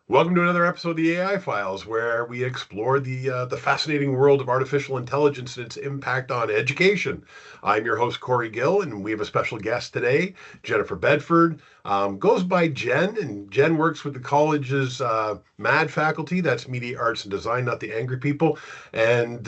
Welcome to another episode of the AI Files, where we explore the fascinating world of artificial intelligence and its impact on education. I'm your host Corey Gill, and we have a special guest today, Jennifer Bedford. Goes by Jenn, and Jenn works with the college's MAD faculty. That's Media Arts and Design, not the angry people. And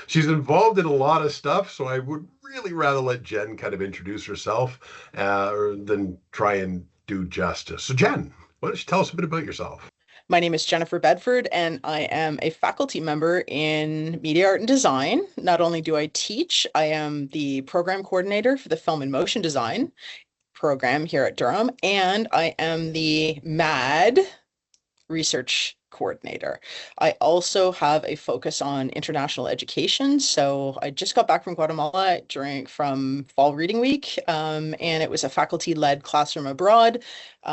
she's involved in a lot of stuff. So I would really rather let Jenn kind of introduce herself than try and do justice. So Jenn, why don't you tell us a bit about yourself? My name is Jennifer Bedford, and I am a faculty member in Media Art and Design. Not only do I teach, I am the program coordinator for the Film and Motion Design program here at Durham, and I am the MAD research coordinator. I also have a focus on international education. So I just got back from Guatemala from Fall Reading Week, and it was a faculty-led classroom abroad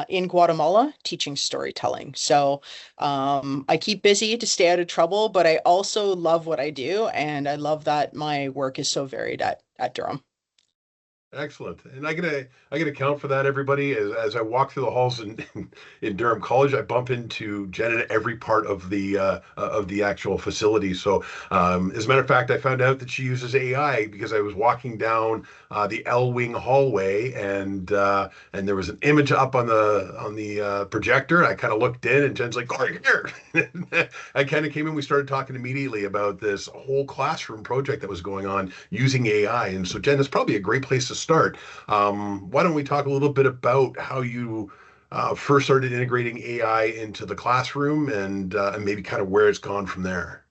in Guatemala teaching storytelling. So I keep busy to stay out of trouble, but I also love what I do, and I love that my work is so varied at Durham. Excellent. And I gotta account for that, everybody. As I walk through the halls in Durham College, I bump into Jen in every part of the actual facility. So as a matter of fact, I found out that she uses AI because I was walking down the L wing hallway, and there was an image up on the projector. I kind of looked in, and Jen's like, "Corey, here." I kind of came in. We started talking immediately about this whole classroom project that was going on using AI. And so, Jen, that's probably a great place to start. Why don't we talk a little bit about how you first started integrating AI into the classroom and maybe kind of where it's gone from there?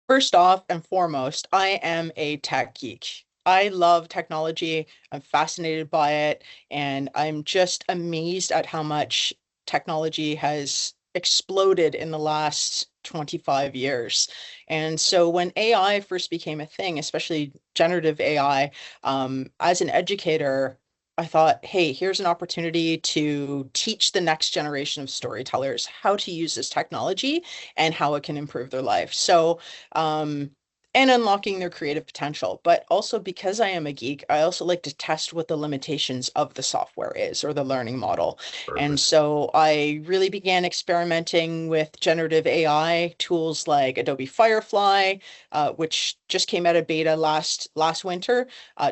First off and foremost, I am a tech geek. I love technology. I'm fascinated by it, and I'm just amazed at how much technology has exploded in the last 25 years. And so when AI first became a thing, especially generative AI, as an educator, I thought, hey, here's an opportunity to teach the next generation of storytellers how to use this technology and how it can improve their life. So, um, and unlocking their creative potential. But also because I am a geek, I also like to test what the limitations of the software is or the learning model. And Perfect. so I really began experimenting with generative AI tools like Adobe Firefly, which just came out of beta last winter,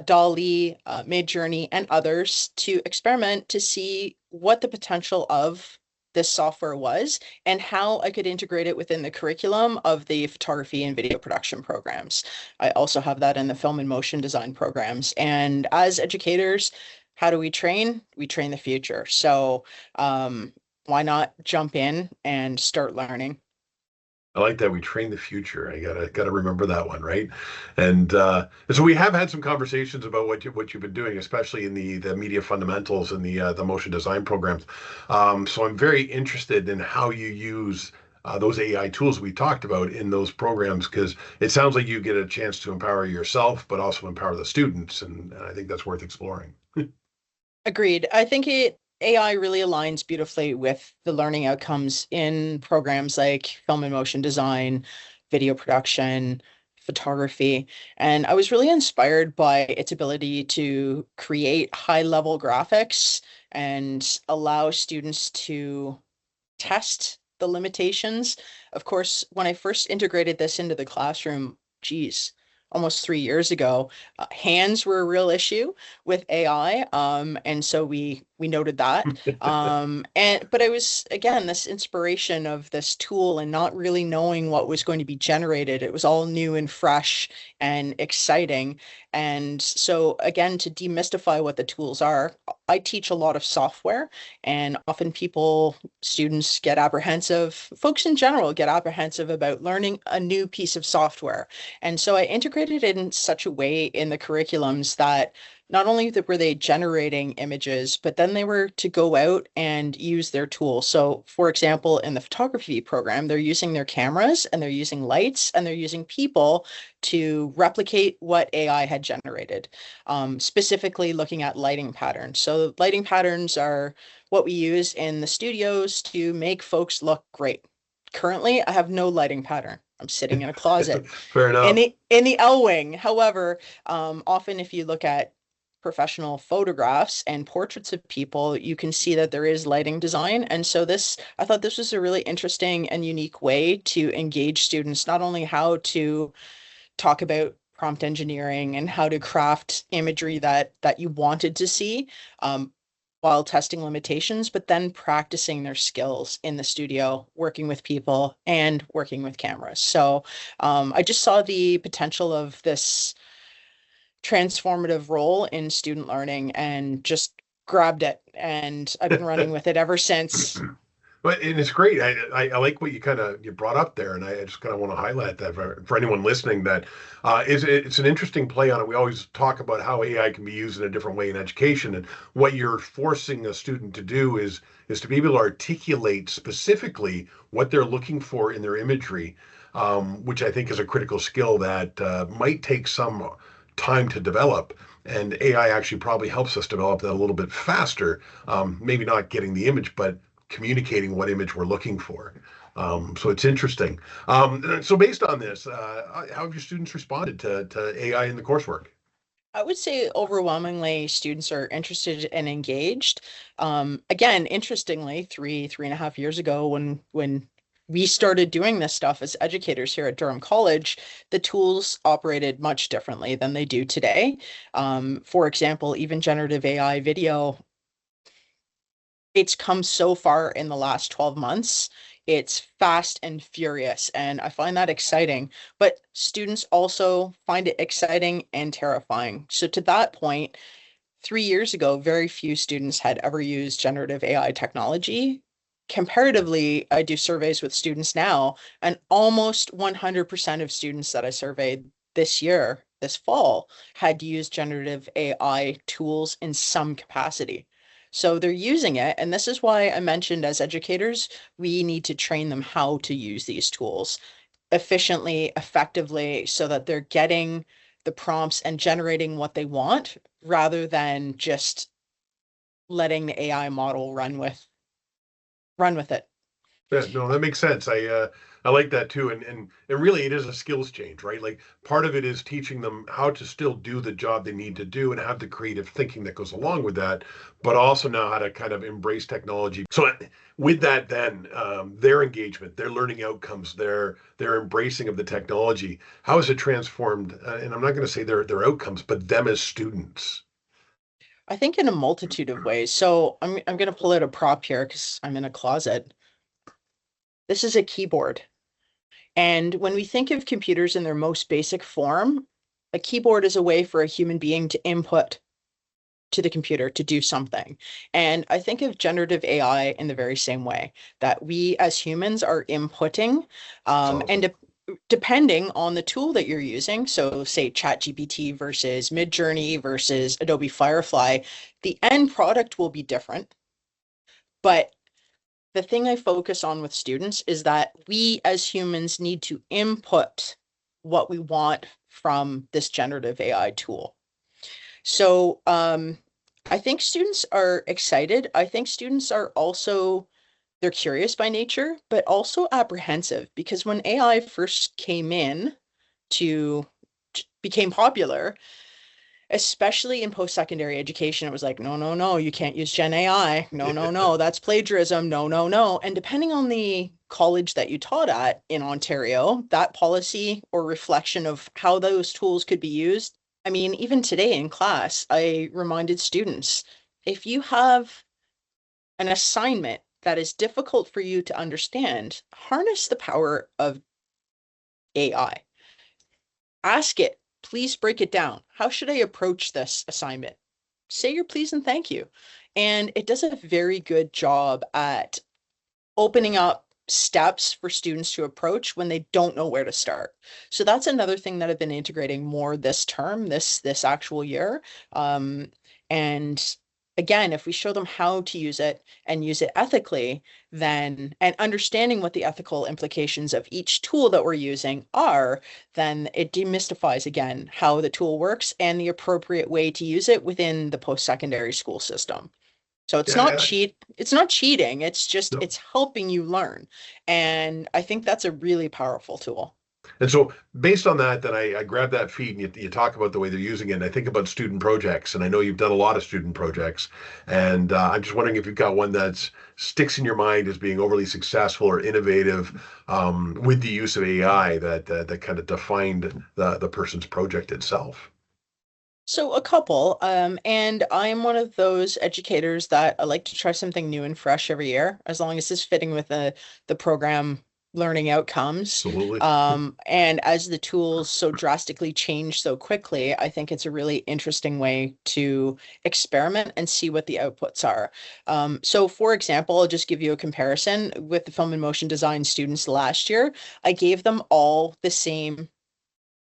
DALL-E, Midjourney, and others to experiment to see what the potential of this software was and how I could integrate it within the curriculum of the photography and video production programs. I also have that in the film and motion design programs. And as educators, how do we train? We train the future. So why not jump in and start learning? I like that we train the future. I gotta remember that one, right? And so we have had some conversations about what you've been doing, especially in the media fundamentals and the motion design programs. So I'm very interested in how you use those AI tools we talked about in those programs because it sounds like you get a chance to empower yourself, but also empower the students, and I think that's worth exploring. Agreed. I think AI really aligns beautifully with the learning outcomes in programs like film and motion design, video production, photography. And I was really inspired by its ability to create high-level graphics and allow students to test the limitations. Of course, when I first integrated this into the classroom, geez, almost 3 years ago, hands were a real issue with AI, and so we noted that. And but I was again this inspiration of this tool and not really knowing what was going to be generated. It was all new and fresh and exciting. And so again, to demystify what the tools are, I teach a lot of software, and often students get apprehensive, folks in general get apprehensive about learning a new piece of software. And so I integrated it in such a way in the curriculums that not only were they generating images, but then they were to go out and use their tools. So, for example, in the photography program, they're using their cameras and they're using lights and they're using people to replicate what AI had generated, specifically looking at lighting patterns. So, lighting patterns are what we use in the studios to make folks look great. Currently, I have no lighting pattern. I'm sitting in a closet Fair in enough. the L wing. However, often if you look at professional photographs and portraits of people, you can see that there is lighting design. And so I thought this was a really interesting and unique way to engage students, not only how to talk about prompt engineering and how to craft imagery that you wanted to see, while testing limitations, but then practicing their skills in the studio, working with people and working with cameras. So I just saw the potential of this transformative role in student learning and just grabbed it. And I've been running with it ever since. But and it's great. I like what you brought up there, and I just kind of want to highlight that for anyone listening that it's an interesting play on it. We always talk about how AI can be used in a different way in education, and what you're forcing a student to do is to be able to articulate specifically what they're looking for in their imagery, which I think is a critical skill that might take some time to develop. And AI actually probably helps us develop that a little bit faster. Maybe not getting the image, but communicating what image we're looking for. So it's interesting. So based on this, how have your students responded to AI in the coursework? I would say overwhelmingly students are interested and engaged. Again, interestingly, 3.5 years ago, when we started doing this stuff as educators here at Durham College, the tools operated much differently than they do today. For example, even generative AI video, it's come so far in the last 12 months. It's fast and furious, and I find that exciting. But students also find it exciting and terrifying. So, to that point, 3 years ago, very few students had ever used generative AI technology. Comparatively, I do surveys with students now, and almost 100% of students that I surveyed this year, this fall, had used generative AI tools in some capacity. So they're using it. And this is why I mentioned as educators, we need to train them how to use these tools efficiently, effectively, so that they're getting the prompts and generating what they want rather than just letting the AI model run with it. Yeah, no, that makes sense. I like that too, and really it is a skills change, right? Like part of it is teaching them how to still do the job they need to do and have the creative thinking that goes along with that, but also know how to kind of embrace technology. So with that, then their engagement, their learning outcomes, their embracing of the technology, how has it transformed? And I'm not going to say their outcomes, but them as students. I think in a multitude of ways. So I'm going to pull out a prop here because I'm in a closet. This is a keyboard. And when we think of computers in their most basic form, a keyboard is a way for a human being to input to the computer to do something. And I think of generative AI in the very same way, that we as humans are inputting, It's awesome. depending on the tool that you're using, so say ChatGPT versus Midjourney versus Adobe Firefly, the end product will be different. But the thing I focus on with students is that we as humans need to input what we want from this generative AI tool. So I think students are excited. I think students are also, they're curious by nature, but also apprehensive because when AI first came in to became popular, especially in post-secondary education, it was like, no, no, no, you can't use Gen AI. No, no, no, that's plagiarism. No, no, no. And depending on the college that you taught at in Ontario, that policy or reflection of how those tools could be used. I mean, even today in class, I reminded students, if you have an assignment that is difficult for you to understand, harness the power of AI. Ask it, please break it down. How should I approach this assignment? Say your please and thank you. And it does a very good job at opening up steps for students to approach when they don't know where to start. So that's another thing that I've been integrating more this term, this actual year. And again, if we show them how to use it and use it ethically, then and understanding what the ethical implications of each tool that we're using are, then it demystifies again how the tool works and the appropriate way to use it within the post-secondary school system. So Yeah, it's not cheating, it's just no. it's helping you learn. And I think that's a really powerful tool. And so, based on that, then I grab that feed and you talk about the way they're using it. And I think about student projects, and I know you've done a lot of student projects. And I'm just wondering if you've got one that sticks in your mind as being overly successful or innovative with the use of AI that kind of defined the person's project itself. So a couple, and I'm one of those educators that I like to try something new and fresh every year, as long as it's fitting with the program learning outcomes. Absolutely. And as the tools so drastically change so quickly, I think it's a really interesting way to experiment and see what the outputs are. So for example, I'll just give you a comparison with the film and motion design students last year. I gave them all the same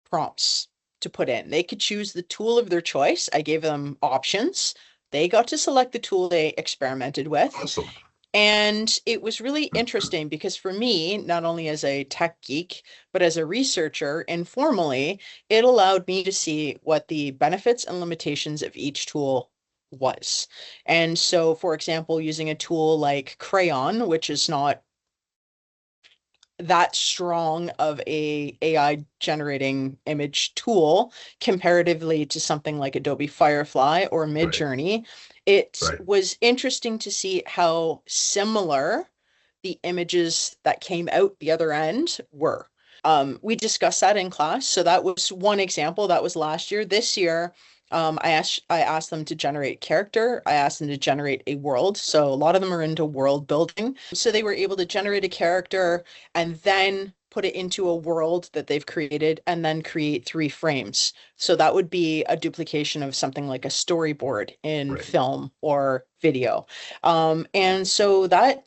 prompts to put in. They could choose the tool of their choice. I gave them options. They got to select the tool they experimented with. Awesome. And it was really interesting because for me, not only as a tech geek, but as a researcher, informally, it allowed me to see what the benefits and limitations of each tool was. And so, for example, using a tool like Crayon, which is not that strong of a AI generating image tool comparatively to something like Adobe Firefly or Right. Midjourney, it Right. was interesting to see how similar the images that came out the other end were. We discussed that in class. So that was one example. That was last year. This year, I asked them to generate character. I asked them to generate a world. So a lot of them are into world building. So they were able to generate a character and then put it into a world that they've created and then create 3 frames. So that would be a duplication of something like a storyboard in Right. film or video. And so that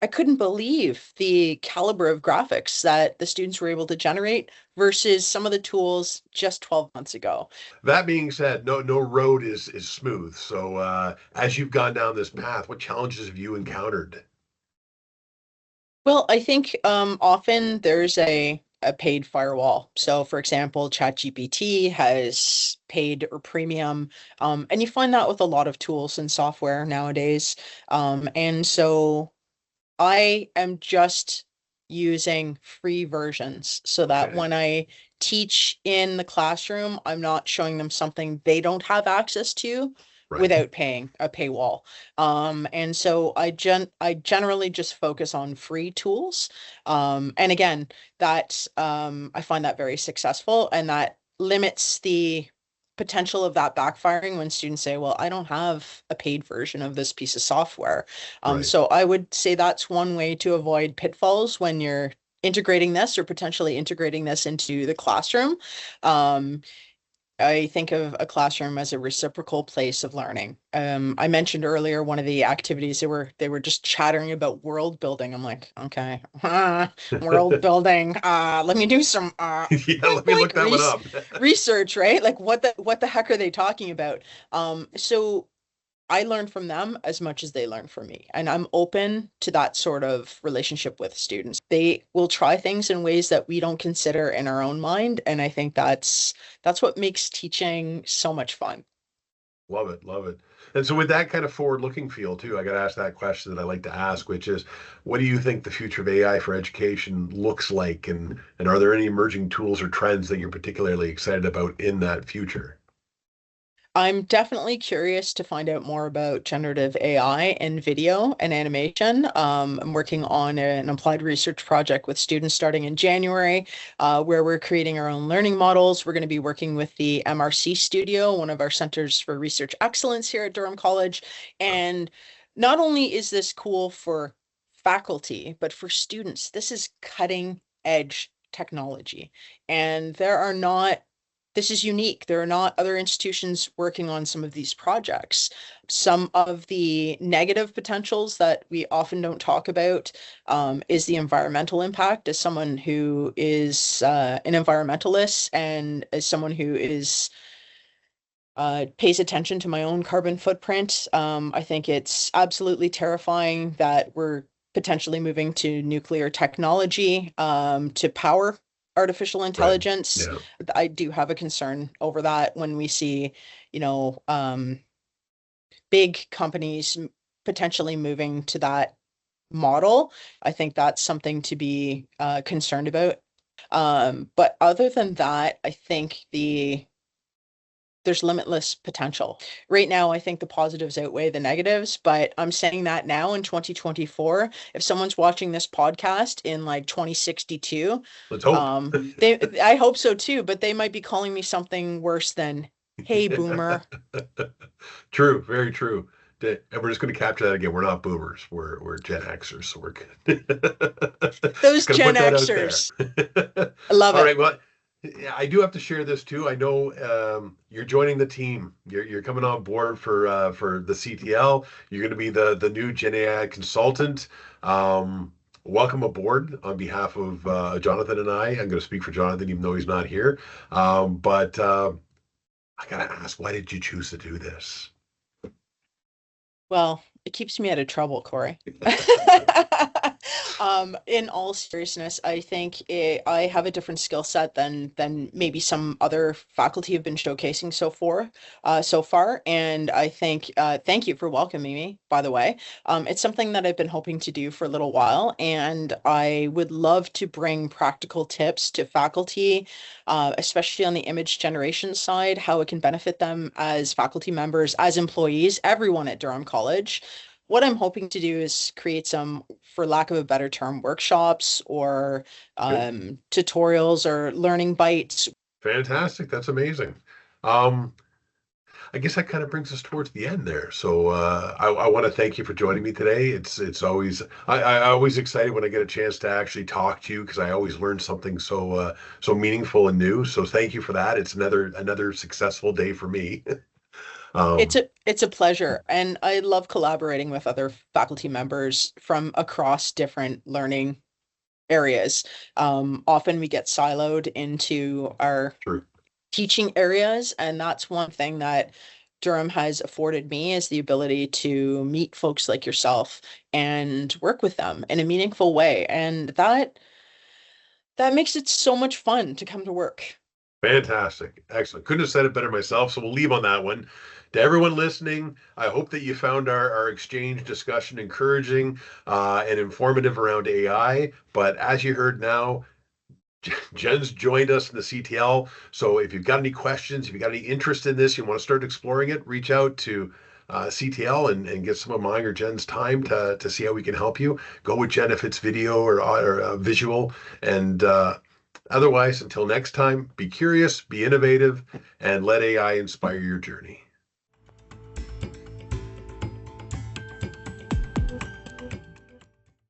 I couldn't believe the caliber of graphics that the students were able to generate versus some of the tools just 12 months ago. That being said, no road is smooth. So as you've gone down this path, what challenges have you encountered? Well, I think often there's a paid firewall. So, for example, ChatGPT has paid or premium, and you find that with a lot of tools and software nowadays. And so I am just using free versions so that Okay. when I teach in the classroom, I'm not showing them something they don't have access to Right. without paying a paywall. And so I generally just focus on free tools. And again, that I find that very successful and that limits the potential of that backfiring when students say, well, I don't have a paid version of this piece of software. Right. So I would say that's one way to avoid pitfalls when you're integrating this or potentially integrating this into the classroom. Um, I think of a classroom as a reciprocal place of learning. I mentioned earlier one of the activities they were just chattering about world building. I'm like, okay, world building. Let me do some Yeah, boink let me boink look that one up. research, right? Like what the heck are they talking about? So I learn from them as much as they learn from me. And I'm open to that sort of relationship with students. They will try things in ways that we don't consider in our own mind. And I think that's what makes teaching so much fun. Love it, love it. And so with that kind of forward-looking feel too, I got to ask that question that I like to ask, which is, what do you think the future of AI for education looks like, and are there any emerging tools or trends that you're particularly excited about in that future? I'm definitely curious to find out more about generative AI in video and animation. I'm working on an applied research project with students starting in January, where we're creating our own learning models. We're going to be working with the MRC Studio, one of our centers for research excellence here at Durham College. And not only is this cool for faculty, but for students, this is cutting edge technology. And there are not this is unique. There are not other institutions working on some of these projects. Some of the negative potentials that we often don't talk about is the environmental impact. As someone who is an environmentalist and as someone who is pays attention to my own carbon footprint, I think it's absolutely terrifying that we're potentially moving to nuclear technology to power artificial Right. intelligence. Yeah. I do have a concern over that when we see, you know, big companies potentially moving to that model. I think that's something to be concerned about. But other than that, I think there's limitless potential. Right now, I think the positives outweigh the negatives, but I'm saying that now in 2024, if someone's watching this podcast in like 2062, Let's hope. I hope so too, but they might be calling me something worse than, "Hey, boomer." True, very true. And we're just going to capture that again. We're not boomers. We're Gen Xers, so we're good. Just Those going to Gen put that out there. Xers. I love All it. right. Well, yeah, I do have to share this too. I know you're joining the team. You're coming on board for the CTL. You're going to be the new Gen AI consultant. Welcome aboard on behalf of Jonathan and I. I'm going to speak for Jonathan, even though he's not here. But I gotta ask, why did you choose to do this? Well, it keeps me out of trouble, Corey. In all seriousness, I think I have a different skill set than maybe some other faculty have been showcasing so far. And I think thank you for welcoming me, by the way. It's something that I've been hoping to do for a little while, and I would love to bring practical tips to faculty, especially on the image generation side, how it can benefit them as faculty members, as employees, everyone at Durham College. What I'm hoping to do is create some, for lack of a better term, workshops or Good. tutorials or learning bites. Fantastic. That's amazing. Um, I guess that kind of brings us towards the end there. So I want to thank you for joining me today. It's always I always excited when I get a chance to actually talk to you because I always learn something so meaningful and new. So thank you for that. It's another successful day for me. Um, It's a pleasure, and I love collaborating with other faculty members from across different learning areas. Often we get siloed into our True. teaching areas, and that's one thing that Durham has afforded me is the ability to meet folks like yourself and work with them in a meaningful way. And that makes it so much fun to come to work. Fantastic. Excellent. Couldn't have said it better myself. So we'll leave on that one. To everyone listening, I hope that you found our exchange discussion encouraging and informative around AI. But as you heard now, Jen's joined us in the CTL. So if you've got any questions, if you've got any interest in this, you want to start exploring it, reach out to CTL and get some of mine or Jen's time to see how we can help you. Go with Jen if it's video or visual. And otherwise, until next time, be curious, be innovative, and let AI inspire your journey.